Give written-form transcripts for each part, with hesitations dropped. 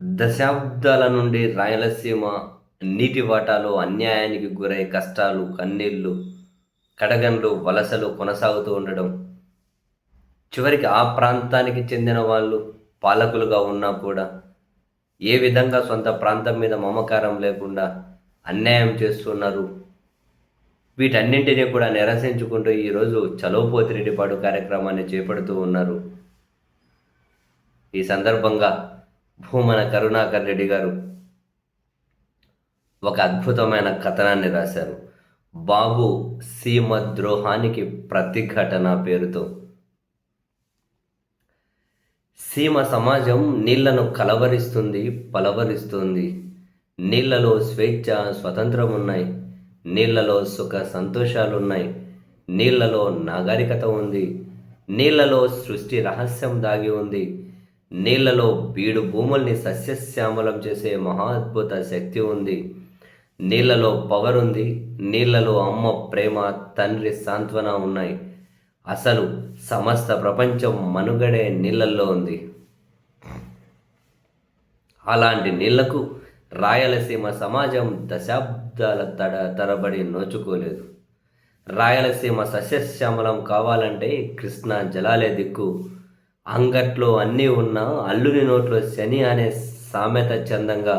దశాబ్దాల నుండి రాయలసీమ నీటి వాటాలో అన్యాయానికి గురై కష్టాలు, కన్నీళ్లు, కడగండ్లు, వలసలు కొనసాగుతూ ఉండడం, చివరికి ఆ ప్రాంతానికి చెందిన వాళ్ళు పాలకులుగా ఉన్నా కూడా ఏ విధంగా సొంత ప్రాంతం మీద మమకారం లేకుండా అన్యాయం చేస్తున్నారు. వీటన్నింటినీ కూడా నిరసించుకుంటూ ఈరోజు చలో పోతిరెడ్డిపాడు కార్యక్రమాన్ని చేపడుతూ ఉన్నారు. ఈ సందర్భంగా భూమన కరుణాకర్ రెడ్డి గారు ఒక అద్భుతమైన కథనాన్ని రాశారు. బాబు సీమ ద్రోహానికి ప్రతిఘటన పేరుతో. సీమ సమాజం నీళ్లను కలవరిస్తుంది, పలవరిస్తుంది. నీళ్లలో స్వేచ్ఛ, స్వతంత్రం ఉన్నాయి. నీళ్లలో సుఖ సంతోషాలున్నాయి. నీళ్లలో నాగరికత ఉంది. నీళ్లలో సృష్టి రహస్యం దాగి ఉంది. నీళ్లలో బీడు భూముల్ని సస్యశ్యామలం చేసే మహాద్భుత శక్తి ఉంది. నీళ్లలో పవర్ ఉంది. నీళ్లలో అమ్మ ప్రేమ, తండ్రి సాంత్వన ఉన్నాయి. అసలు సమస్త ప్రపంచం మనుగడే నీళ్లల్లో ఉంది. అలాంటి నీళ్లకు రాయలసీమ సమాజం దశాబ్దాల తరబడి నోచుకోలేదు. రాయలసీమ సస్యశ్యామలం కావాలంటే కృష్ణా జలాలే దిక్కు. అంగట్లో అన్నీ ఉన్నా అల్లుని నోట్లో శని అనే సామెత చందంగా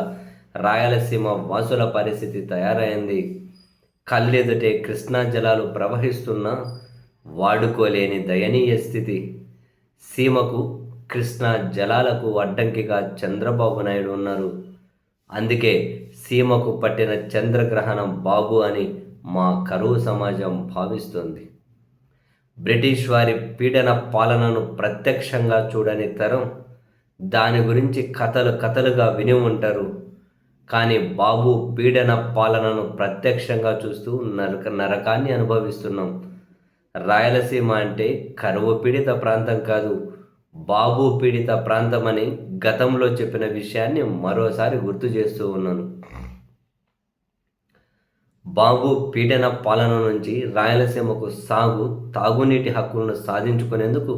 రాయలసీమ వాసుల పరిస్థితి తయారైంది. కళ్ళెదుటే కృష్ణా జలాలు ప్రవహిస్తున్నా వాడుకోలేని దయనీయ స్థితి. సీమకు, కృష్ణా జలాలకు అడ్డంకిగా చంద్రబాబు నాయుడు ఉన్నారు. అందుకే సీమకు పట్టిన చంద్రగ్రహణం బాబు అని మా కరువు సమాజం భావిస్తుంది. బ్రిటిష్ వారి పీడన పాలనను ప్రత్యక్షంగా చూడని తరం దాని గురించి కథలుగా విని ఉంటారు. కానీ బాబు పీడన పాలనను ప్రత్యక్షంగా చూస్తూ నరకాన్ని అనుభవిస్తున్నాం. రాయలసీమ అంటే కరువు పీడిత ప్రాంతం కాదు, బాబు పీడిత ప్రాంతం అని గతంలో చెప్పిన విషయాన్ని మరోసారి గుర్తు చేస్తూ ఉన్నాను. బాబు పీడన పాలన నుంచి రాయలసీమకు సాగు, తాగునీటి హక్కులను సాధించుకునేందుకు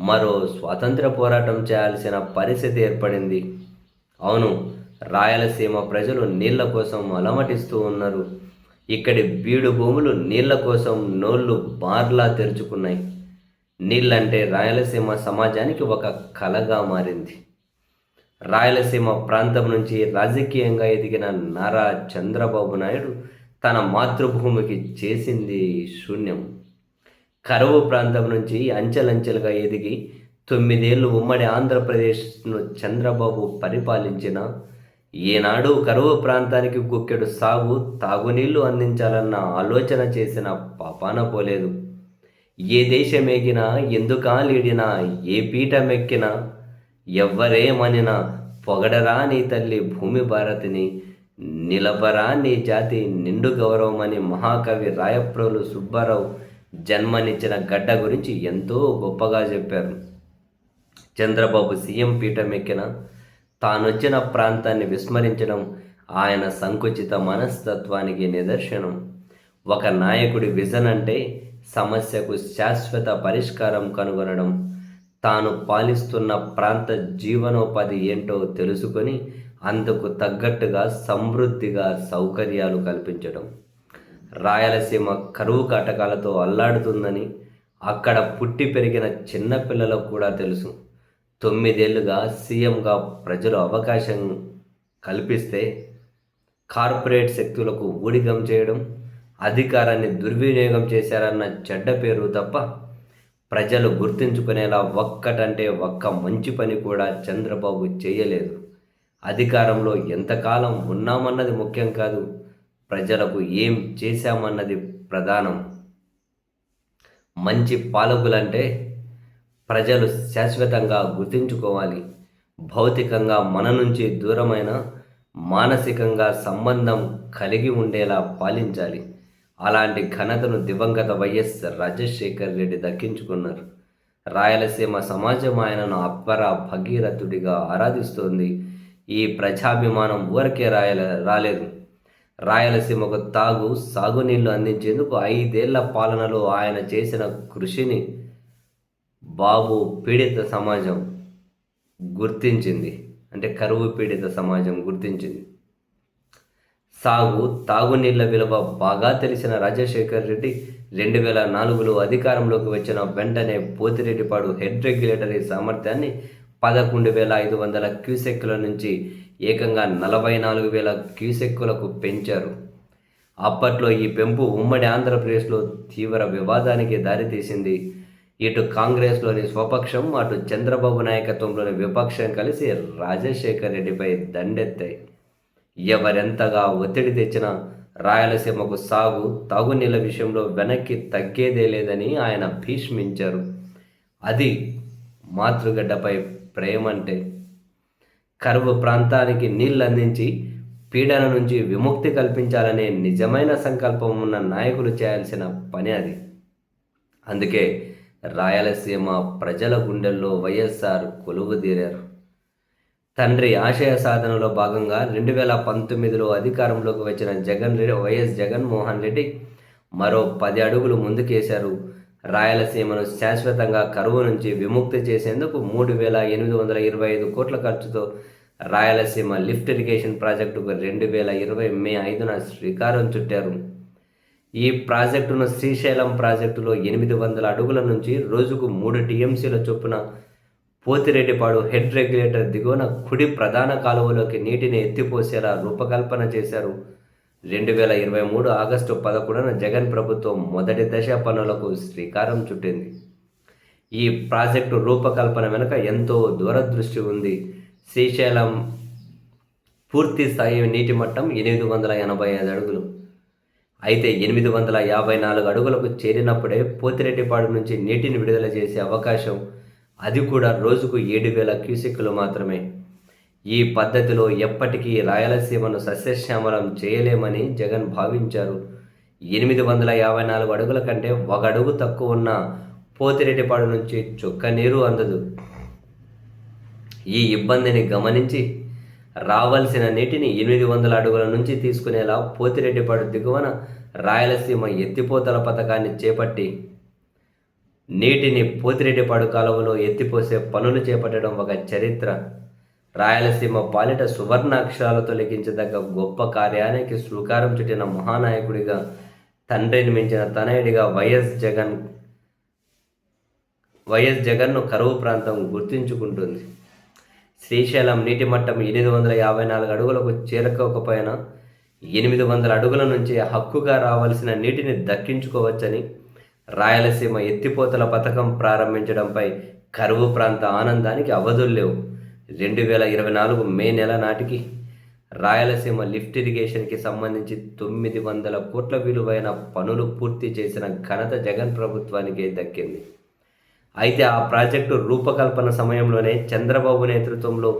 మరో స్వాతంత్ర పోరాటం చేయాల్సిన పరిస్థితి ఏర్పడింది. అవును, రాయలసీమ ప్రజలు నీళ్ల కోసం అలమటిస్తూ ఉన్నారు. ఇక్కడి బీడు భూములు నీళ్ల కోసం నోళ్లు బార్లా తెరుచుకున్నాయి. నీళ్ళంటే రాయలసీమ సమాజానికి ఒక కలగా మారింది. రాయలసీమ ప్రాంతం నుంచి రాజకీయంగా ఎదిగిన నారా చంద్రబాబు నాయుడు తన మాతృభూమికి చేసింది శూన్యం. కరువు ప్రాంతం నుంచి అంచెలంచెలుగా ఎదిగి 9 ఏళ్ళు ఉమ్మడి ఆంధ్రప్రదేశ్ను చంద్రబాబు పరిపాలించిన ఈనాడు కరువు ప్రాంతానికి గుక్కెడు సాగు, తాగునీళ్లు అందించాలన్న ఆలోచన చేసిన పాపాన పోలేదు. ఏ దేశమేగినా, ఎందుకాలీడినా, ఏ పీఠమెక్కినా, ఎవ్వరేమనినా పొగడరా నీ తల్లి భూమి భారతిని, నిలబరా నీ జాతి నిండు గౌరవమని మహాకవి రాయప్రోలు సుబ్బారావు జన్మనిచ్చిన గడ్డ గురించి ఎంతో గొప్పగా చెప్పారు. చంద్రబాబు సీఎం పీఠమెక్కిన తానొచ్చిన ప్రాంతాన్ని విస్మరించడం ఆయన సంకుచిత మనస్తత్వానికి నిదర్శనం. ఒక నాయకుడి విజన్ అంటే సమస్యకు శాశ్వత పరిష్కారం కనుగొనడం, తాను పాలిస్తున్న ప్రాంత జీవనోపాధి ఏంటో తెలుసుకొని అందుకు తగ్గట్టుగా సమృద్ధిగా సౌకర్యాలు కల్పించడం. రాయలసీమ కరువు కాటకాలతో అల్లాడుతుందని అక్కడ పుట్టి పెరిగిన చిన్నపిల్లలకు కూడా తెలుసు. 9 ఏళ్లుగా సీఎంగా ప్రజలు అవకాశం కల్పిస్తే కార్పొరేట్ శక్తులకు ఊడిగం చేయడం, అధికారాన్ని దుర్వినియోగం చేశారన్న చెడ్డ పేరు తప్ప ప్రజలు గుర్తుంచుకునేలా ఒక్కటంటే ఒక్క మంచి పని కూడా చంద్రబాబు చేయలేదు. అధికారంలో ఎంతకాలం ఉన్నామన్నది ముఖ్యం కాదు, ప్రజలకు ఏం చేశామన్నది ప్రధానం. మంచి పాలకులంటే ప్రజలు శాశ్వతంగా గుర్తుంచుకోవాలి. భౌతికంగా మన నుంచి దూరమైన మానసికంగా సంబంధం కలిగి ఉండేలా పాలించాలి. అలాంటి ఘనతను దివంగత వైఎస్ రాజశేఖర్ రెడ్డి దక్కించుకున్నారు. రాయలసీమ సమాజం ఆయనను అప్పర భగీరథుడిగా ఆరాధిస్తోంది. ఈ ప్రజాభిమానం ఊరికే రాలేదు. రాయలసీమకు సాగునీళ్లు అందించేందుకు 5 ఏళ్ల పాలనలో ఆయన చేసిన కృషిని బాబు పీడిత సమాజం గుర్తించింది. అంటే కరువు పీడిత సమాజం గుర్తించింది. సాగు, తాగునీళ్ల విలువ బాగా తెలిసిన రాజశేఖర్ రెడ్డి 2004లో అధికారంలోకి వచ్చిన వెంటనే పోతిరెడ్డిపాడు హెడ్ రెగ్యులేటరీ సామర్థ్యాన్ని 11,500 క్యూసెక్కుల నుంచి ఏకంగా 44,000 క్యూసెక్కులకు పెంచారు. అప్పట్లో ఈ పెంపు ఉమ్మడి ఆంధ్రప్రదేశ్లో తీవ్ర వివాదానికి దారితీసింది. ఇటు కాంగ్రెస్లోని స్వపక్షం, అటు చంద్రబాబు నాయకత్వంలోని విపక్షం కలిసి రాజశేఖర్ రెడ్డిపై దండెత్తాయి. ఎవరెంతగా ఒత్తిడి తెచ్చినా రాయలసీమకు సాగు, తాగునీళ్ల విషయంలో వెనక్కి తగ్గేదే లేదని ఆయన భీష్మించారు. అది మాతృగడ్డపై ప్రేమంటే. కరువు ప్రాంతానికి నీళ్లందించి పీడన నుంచి విముక్తి కల్పించాలనే నిజమైన సంకల్పం ఉన్న నాయకులు చేయాల్సిన పని అది. అందుకే రాయలసీమ ప్రజల గుండెల్లో వైఎస్ఆర్ కొలువుదీరారు. తండ్రి ఆశయ సాధనలో భాగంగా 2019లో అధికారంలోకి వచ్చిన వైఎస్ జగన్మోహన్ రెడ్డి మరో 10 అడుగులు ముందుకేశారు. రాయలసీమను శాశ్వతంగా కరువు నుంచి విముక్తి చేసేందుకు 3,825 కోట్ల ఖర్చుతో రాయలసీమ లిఫ్ట్ ఇరిగేషన్ ప్రాజెక్టుకు 2020 మే 5న శ్రీకారం చుట్టారు. ఈ ప్రాజెక్టును శ్రీశైలం ప్రాజెక్టులో 800 అడుగుల నుంచి రోజుకు 3 టీఎంసీల చొప్పున పోతిరెడ్డిపాడు హెడ్ రెగ్యులేటర్ దిగువన కుడి ప్రధాన కాలువలోకి నీటిని ఎత్తిపోసేలా రూపకల్పన చేశారు. 2023 ఆగస్టు 11న జగన్ ప్రభుత్వం మొదటి దశ పనులకు శ్రీకారం చుట్టింది. ఈ ప్రాజెక్టు రూపకల్పన వెనుక ఎంతో దూరదృష్టి ఉంది. శ్రీశైలం పూర్తి స్థాయి నీటి మట్టం 885 అడుగులు. అయితే 854 అడుగులకు చేరినప్పుడే పోతిరెడ్డిపాడు నుంచి నీటిని విడుదల చేసే అవకాశం, అది కూడా రోజుకు 7,000 క్యూసెక్కులు మాత్రమే. ఈ పద్ధతిలో ఎప్పటికీ రాయలసీమను సస్యశ్యామలం చేయలేమని జగన్ భావించారు. 854 అడుగుల కంటే 1 అడుగు తక్కువ ఉన్న పోతిరెడ్డిపాడు నుంచి చుక్క నీరు అందదు. ఈ ఇబ్బందిని గమనించి రావాల్సిన నీటిని 800 అడుగుల నుంచి తీసుకునేలా పోతిరెడ్డిపాడు దిగువన రాయలసీమ ఎత్తిపోతల పథకాన్ని చేపట్టి నీటిని పోతిరెడ్డిపాడు కాలువలో ఎత్తిపోసే పనులు చేపట్టడం ఒక చరిత్ర. రాయలసీమ పాలిట సువర్ణాక్షరాలతో లిఖించదగ్గ గొప్ప కార్యానికి శ్రీకారం చుట్టిన మహానాయకుడిగా, తండ్రిని మించిన తనయుడిగా వైఎస్ జగన్ను కరువు ప్రాంతం గుర్తించుకుంటుంది. శ్రీశైలం నీటి మట్టం 854 అడుగులకు చేరుకోకపోయినా 800 అడుగుల నుంచి హక్కుగా రావాల్సిన నీటిని దక్కించుకోవచ్చని రాయలసీమ ఎత్తిపోతల పథకం ప్రారంభించడంపై కరువు ప్రాంత ఆనందానికి అవధుల్లేవు. 2024 మే నెల నాటికి రాయలసీమ లిఫ్ట్ ఇరిగేషన్కి సంబంధించి 900 కోట్ల విలువైన పనులు పూర్తి చేసిన ఘనత జగన్ ప్రభుత్వానికే దక్కింది. అయితే ఆ ప్రాజెక్టు రూపకల్పన సమయంలోనే చంద్రబాబు నేతృత్వంలో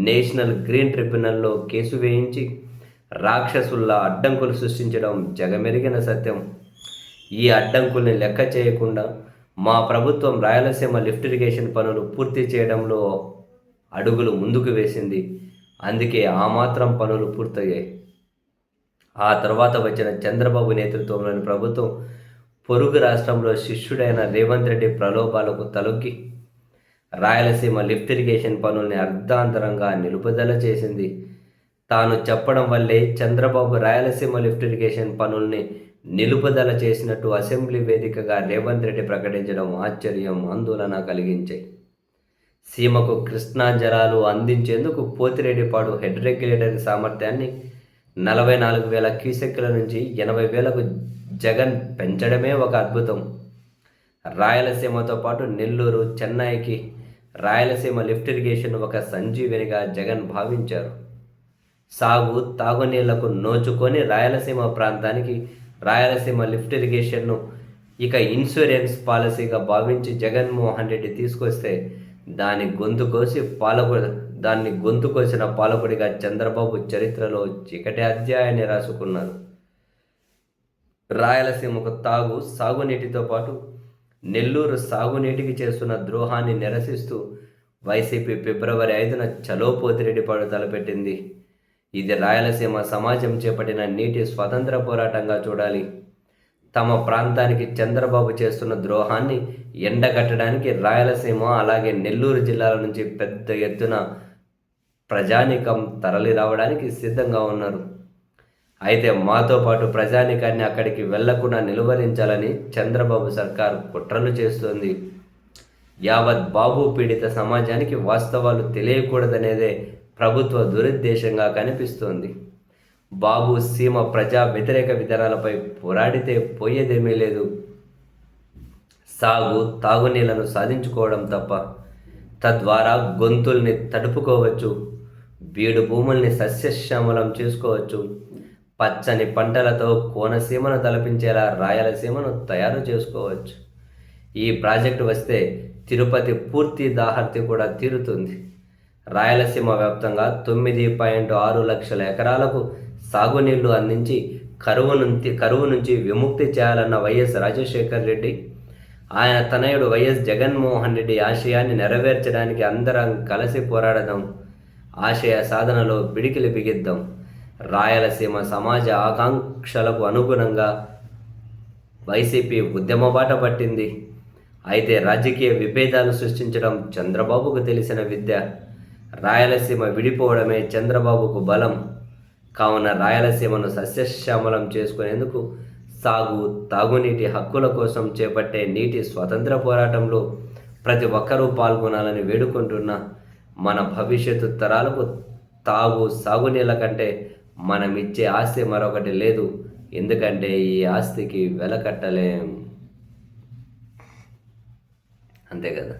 నేషనల్ గ్రీన్ ట్రిబ్యునల్లో కేసు వేయించి రాక్షసుల్లా అడ్డంకులు సృష్టించడం జగమెరిగిన సత్యం. ఈ అడ్డంకుల్ని లెక్క చేయకుండా మా ప్రభుత్వం రాయలసీమ లిఫ్ట్ ఇరిగేషన్ పనులు పూర్తి చేయడంలో అడుగులు ముందుకు వేసింది. అందుకే ఆ మాత్రం పనులు పూర్తయ్యాయి. ఆ తర్వాత వచ్చిన చంద్రబాబు నేతృత్వంలోని ప్రభుత్వం పొరుగు రాష్ట్రంలో శిష్యుడైన రేవంత్ రెడ్డి ప్రలోభాలకు తలొగ్గి రాయలసీమ లిఫ్ట్ ఇరిగేషన్ పనుల్ని అర్ధాంతరంగా నిలుపుదల చేసింది. తాను చెప్పడం వల్లే చంద్రబాబు రాయలసీమ లిఫ్ట్ ఇరిగేషన్ పనుల్ని నిలుపుదల చేసినట్టు అసెంబ్లీ వేదికగా రేవంత్ రెడ్డి ప్రకటించడం ఆశ్చర్యం, ఆందోళన కలిగించాయి. సీమకు కృష్ణా జలాలు అందించేందుకు పోతిరెడ్డిపాడు హెడ్ రెగ్యులేటరీ సామర్థ్యాన్ని 44,000 క్యూసెక్కుల నుంచి 80,000కు జగన్ పెంచడమే ఒక అద్భుతం. రాయలసీమతో పాటు నెల్లూరు, చెన్నైకి రాయలసీమ లిఫ్ట్ ఇరిగేషన్ ఒక సంజీవనిగా జగన్ భావించారు. సాగు, తాగునీళ్లకు నోచుకొని రాయలసీమ ప్రాంతానికి రాయలసీమ లిఫ్ట్ ఇరిగేషన్ను ఇక ఇన్సూరెన్స్ పాలసీగా భావించి జగన్మోహన్ రెడ్డి తీసుకొస్తే దాన్ని గొంతు కోసిన పాలకుడిగా చంద్రబాబు చరిత్రలో చీకటి అధ్యాయాన్ని రాసుకున్నారు. రాయలసీమకు సాగునీటితో పాటు నెల్లూరు సాగునీటికి చేస్తున్న ద్రోహాన్ని నిరసిస్తూ వైసీపీ ఫిబ్రవరి 5న చలో పోతిరెడ్డిపాడు తలపెట్టింది. ఇది రాయలసీమ సమాజం చేపట్టిన నీటి స్వతంత్ర పోరాటంగా చూడాలి. తమ ప్రాంతానికి చంద్రబాబు చేస్తున్న ద్రోహాన్ని ఎండగట్టడానికి రాయలసీమ అలాగే నెల్లూరు జిల్లాల నుంచి పెద్ద ఎత్తున ప్రజానీకం తరలి రావడానికి సిద్ధంగా ఉన్నారు. అయితే మాతో పాటు ప్రజానీకాన్ని అక్కడికి వెళ్లకుండా నిలువరించాలని చంద్రబాబు సర్కారు కుట్రలు చేస్తోంది. యావత్ బాబు పీడిత సమాజానికి వాస్తవాలు తెలియకూడదనేదే ప్రభుత్వ దురుద్దేశంగా కనిపిస్తోంది. బాబు సీమ ప్రజా వ్యతిరేక విధానాలపై పోరాడితే పోయేదేమీ లేదు. సాగు తాగునీళ్లను సాధించుకోవడం తప్ప. తద్వారా గొంతుల్ని తడుపుకోవచ్చు, బీడు భూముల్ని సస్యశ్యామలం చేసుకోవచ్చు, పచ్చని పంటలతో కోనసీమను తలపించేలా రాయలసీమను తయారు చేసుకోవచ్చు. ఈ ప్రాజెక్టు వస్తే తిరుపతి పూర్తి దాహర్తి కూడా తీరుతుంది. రాయలసీమ వ్యాప్తంగా 9.6 లక్షల ఎకరాలకు సాగునీళ్లు అందించి కరువు నుంచి విముక్తి చేయాలన్న వైఎస్ రాజశేఖర్ రెడ్డి, ఆయన తనయుడు వైఎస్ జగన్మోహన్ రెడ్డి ఆశయాన్ని నెరవేర్చడానికి అందరం కలిసి పోరాడదాం. ఆశయ సాధనలో పిడికిలి బిగిద్దాం. రాయలసీమ సమాజ ఆకాంక్షలకు అనుగుణంగా వైసీపీ ఉద్యమ బాట పట్టింది. అయితే రాజకీయ విభేదాలు సృష్టించడం చంద్రబాబుకు తెలిసిన విద్య. రాయలసీమ విడిపోవడమే చంద్రబాబుకు బలం. కావున రాయలసీమను సస్యశ్యామలం చేసుకునేందుకు సాగు తాగునీటి హక్కుల కోసం చేపట్టే నీటి స్వతంత్ర పోరాటంలో ప్రతి ఒక్కరూ పాల్గొనాలని వేడుకుంటున్నా. మన భవిష్యత్తు తరాలకు సాగునీళ్ళ కంటే మనమిచ్చే ఆస్తి మరొకటి లేదు. ఎందుకంటే ఈ ఆస్తికి వెల కట్టలేం. అంతే కదా.